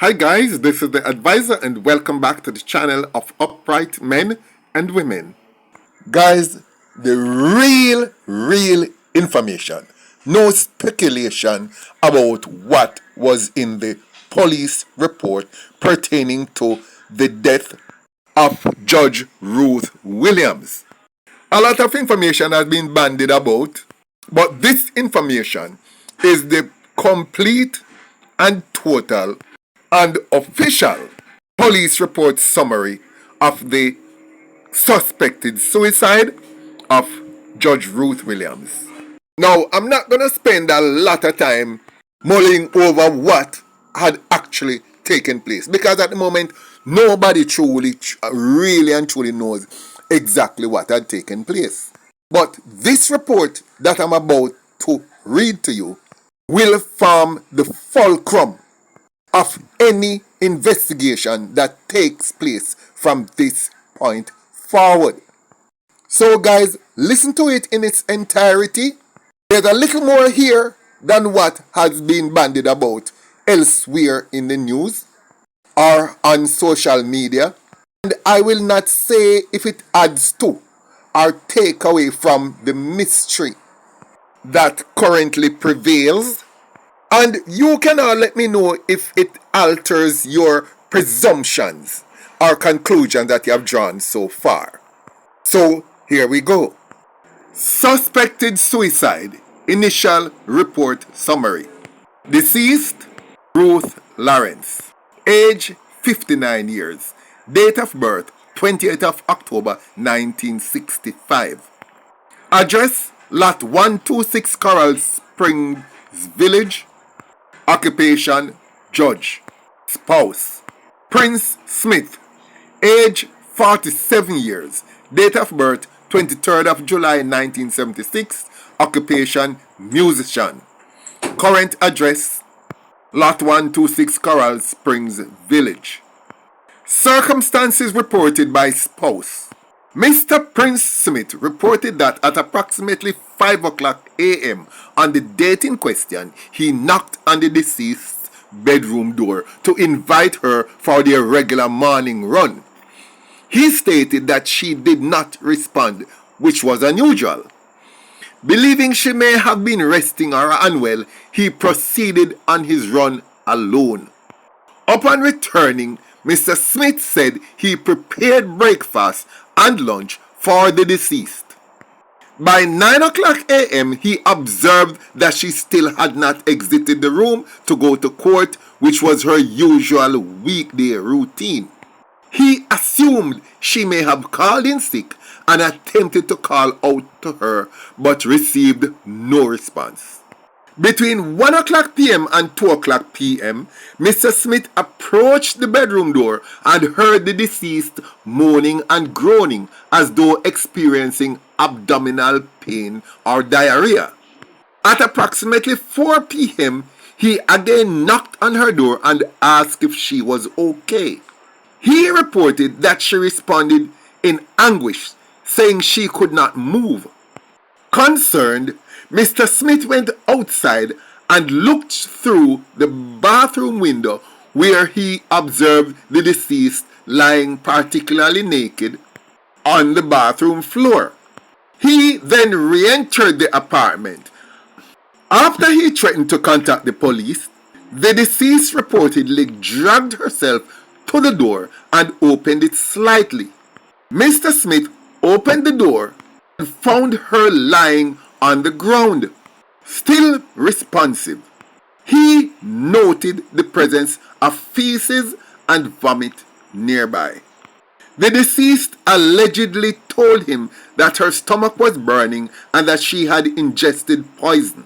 Hi guys, this is the advisor and welcome back to the channel of upright men and women. Guys, the real information. No speculation about what was in the police report pertaining to the death of Judge Ruth Williams. A lot of information has been bandied about, but this information is the complete and total and official police report summary of the suspected suicide of Judge Ruth Williams. Now, I'm not going to spend a lot of time mulling over what had actually taken place because at the moment, nobody really and truly knows exactly what had taken place. But this report that I'm about to read to you will form the fulcrum of any investigation that takes place from this point forward. So guys, listen to it in its entirety. There's a little more here than what has been bandied about elsewhere in the news or on social media. And I will not say if it adds to or take away from the mystery that currently prevails. And you can all let me know if it alters your presumptions or conclusions that you have drawn so far. So here we go. Suspected suicide. Initial report summary. Deceased, Ruth Lawrence. Age 59 years. Date of birth 28th of October 1965. Address Lot 126 Coral Springs Village. Occupation Judge. Spouse Prince Smith. Age 47 years. Date of birth 23rd of July 1976. Occupation musician. Current address Lot 126 Coral Springs Village. Circumstances reported by spouse. Mr. Prince Smith reported that at approximately 5 o'clock a.m. on the date in question, he knocked on the deceased's bedroom door to invite her for their regular morning run. He stated that she did not respond, which was unusual. Believing she may have been resting or unwell, he proceeded on his run alone. Upon returning, Mr. Smith said he prepared breakfast and lunch for the deceased. By 9 o'clock a.m., he observed that she still had not exited the room to go to court, which was her usual weekday routine. He assumed she may have called in sick and attempted to call out to her, but received no response. Between 1 o'clock p.m. and 2 o'clock p.m., Mr. Smith approached the bedroom door and heard the deceased moaning and groaning as though experiencing abdominal pain or diarrhea. At approximately 4 p.m., he again knocked on her door and asked if she was okay. He reported that she responded in anguish, saying she could not move. Concerned, Mr. Smith went outside and looked through the bathroom window where he observed the deceased lying particularly naked on the bathroom floor. He then re-entered the apartment. After he threatened to contact the police, the deceased reportedly dragged herself to the door and opened it slightly. Mr. Smith opened the door and found her lying on the ground, still responsive. He noted the presence of feces and vomit nearby. The deceased allegedly told him that her stomach was burning and that she had ingested poison.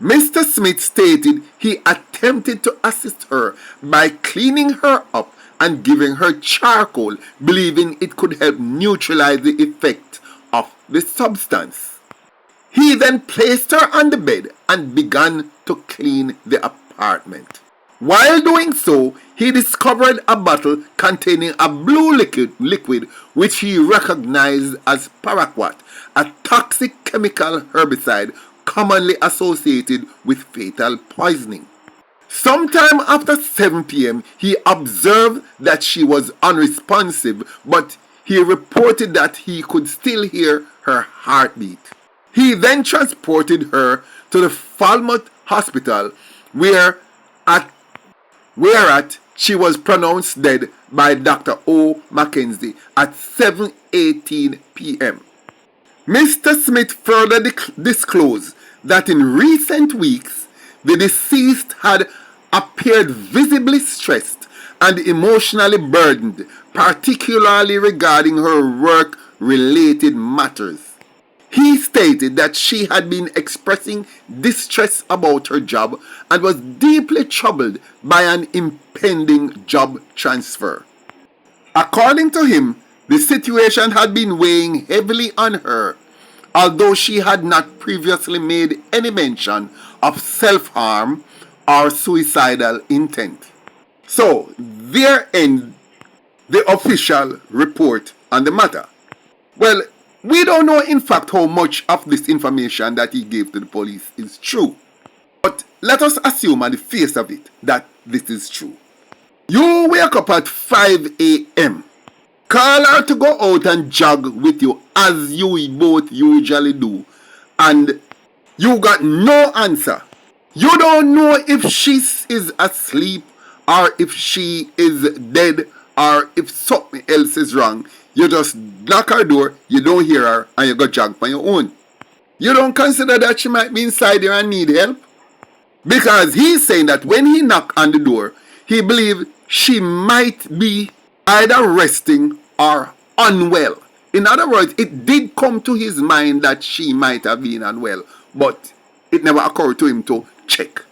Mr. Smith stated he attempted to assist her by cleaning her up and giving her charcoal, believing it could help neutralize the effect of the substance. He then placed her on the bed and began to clean the apartment. While doing so, he discovered a bottle containing a blue liquid which he recognized as paraquat, a toxic chemical herbicide commonly associated with fatal poisoning. Sometime after 7 p.m., he observed that she was unresponsive, but he reported that he could still hear her heartbeat. He then transported her to the Falmouth Hospital, whereat she was pronounced dead by Dr. O. Mackenzie at 7:18 p.m. Mr. Smith further disclosed that in recent weeks, the deceased had appeared visibly stressed and emotionally burdened, particularly regarding her work-related matters. He stated that she had been expressing distress about her job and was deeply troubled by an impending job transfer. According to him, the situation had been weighing heavily on her, although she had not previously made any mention of self-harm or suicidal intent. So, there ends the official report on the matter. Well, we don't know in fact how much of this information that he gave to the police is true. But let us assume on the face of it that this is true. You wake up at 5 a.m. Call her to go out and jog with you as you both usually do, and you got no answer. You don't know if she is asleep or if she is dead or if something else is wrong. You just knock her door, you don't hear her, and you go jog on your own. You don't consider that she might be inside there and need help? Because he's saying that when he knocked on the door, he believed she might be either resting or unwell. In other words, it did come to his mind that she might have been unwell, but it never occurred to him to check.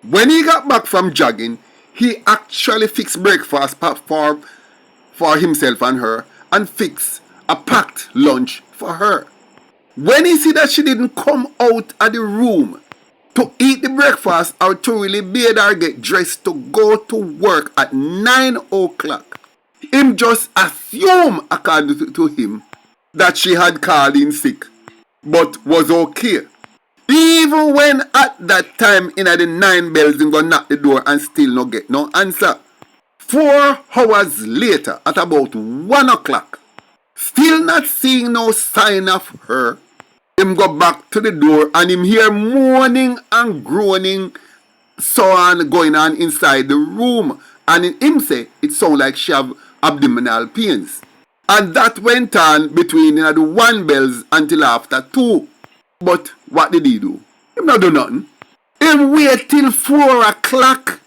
When he got back from jogging, he actually fixed breakfast for himself and her and fixed a packed lunch for her. When he see that she didn't come out of the room to eat the breakfast or to really bathe or get dressed to go to work at 9 o'clock, him just assume, according to him, that she had called in sick, but was okay. Even when at that time in the 9 bells him go knock the door and still no get no answer. 4 hours later, at about 1 o'clock, still not seeing no sign of her, him go back to the door and him hear moaning and groaning so on going on inside the room, and him say it sound like she have abdominal pains. And that went on between the 1 bells until after 2. But what did he do? Him not do nothing. Him wait till 4 o'clock.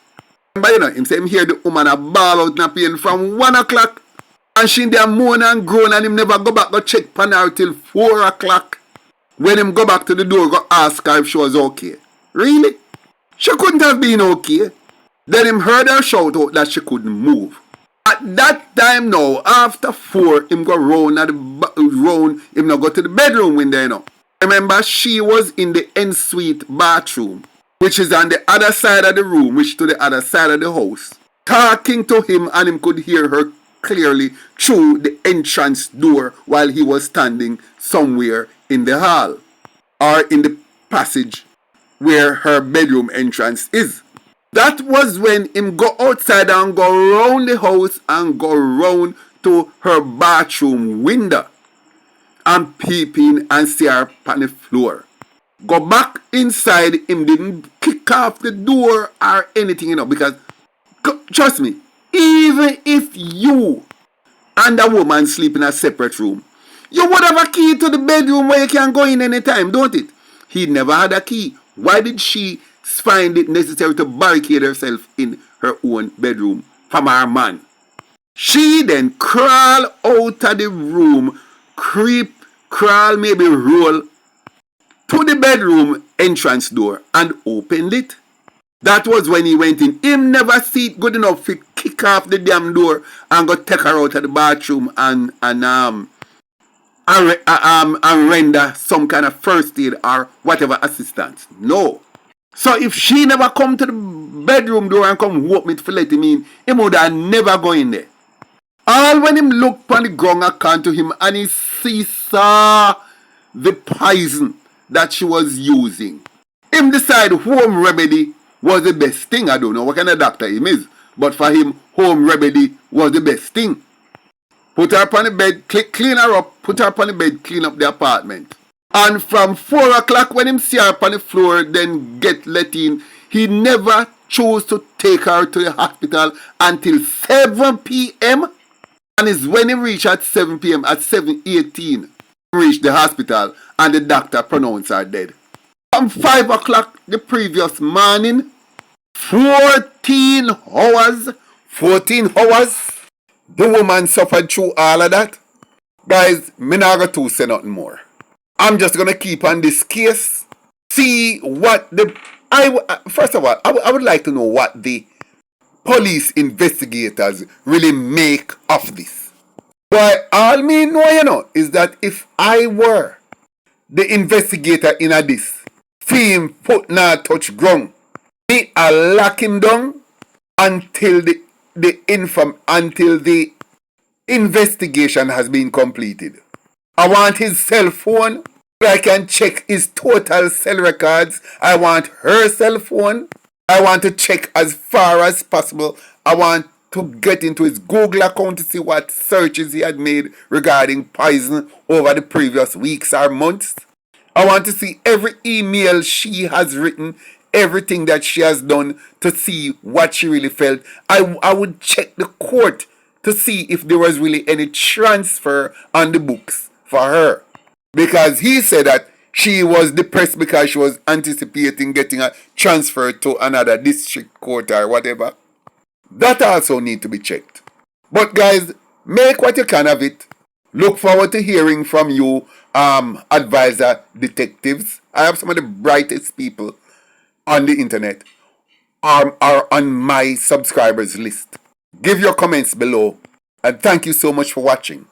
But you know, him say him hear the woman a bawl out in pain from 1 o'clock. And she there moan and groan and him never go back go check pan her till 4 o'clock. When him go back to the door, go ask her if she was okay. Really? She couldn't have been okay. Then him heard her shout out that she couldn't move. At that time now, after 4, him go round him now go to the bedroom window, you know. Remember, she was in the ensuite bathroom, which is on the other side of the room, which to the other side of the house, talking to him, and him could hear her clearly through the entrance door while he was standing somewhere in the hall or in the passage where her bedroom entrance is. That was when him go outside and go round the house and go round to her bathroom window and peep in and see her on the floor. Go back inside, him didn't kick off the door or anything, you know, because trust me, even if you and a woman sleep in a separate room, you would have a key to the bedroom where you can go in anytime, don't it? He never had a key. Why did she find it necessary to barricade herself in her own bedroom from her man? She then crawl out of the room, crawl, maybe roll to the bedroom entrance door and opened it. That was when he went in. Him never see it good enough to kick off the damn door and go take her out of the bathroom and render some kind of first aid or whatever assistance. No. So if she never come to the bedroom door and come whoop me to let him in, he would have never go in there. All when him look on the ground account to him and he saw the poison that she was using, him decide home remedy was the best thing. I don't know what kind of doctor he is, but for him, home remedy was the best thing. Put her up on the bed, clean her up, put her up on the bed, clean up the apartment. And from 4 o'clock when him see her up on the floor, then get let in, he never chose to take her to the hospital until 7 p.m. And it's when he reached at 7 p.m. at 7:18, he reached the hospital and the doctor pronounced her dead. From 5 o'clock the previous morning, 14 hours, the woman suffered through all of that. Guys, me not going to say nothing more. I'm just going to keep on this case, see what first of all, I would like to know what the police investigators really make of this. But all me know, is that if I were the investigator in this, see him foot not touch ground, me I lock him down until the investigation has been completed. I want his cell phone so I can check his total cell records. I want her cell phone. I want to check as far as possible. I want to get into his Google account to see what searches he had made regarding poison over the previous weeks or months. I want to see every email she has written, everything that she has done, to see what she really felt. I would check the court to see if there was really any transfer on the books for her. Because he said that she was depressed because she was anticipating getting a transfer to another district court or whatever. That also need to be checked. But guys, make what you can of it. Look forward to hearing from you, advisor detectives. I have some of the brightest people on the internet are on my subscribers list. Give your comments below, and thank you so much for watching.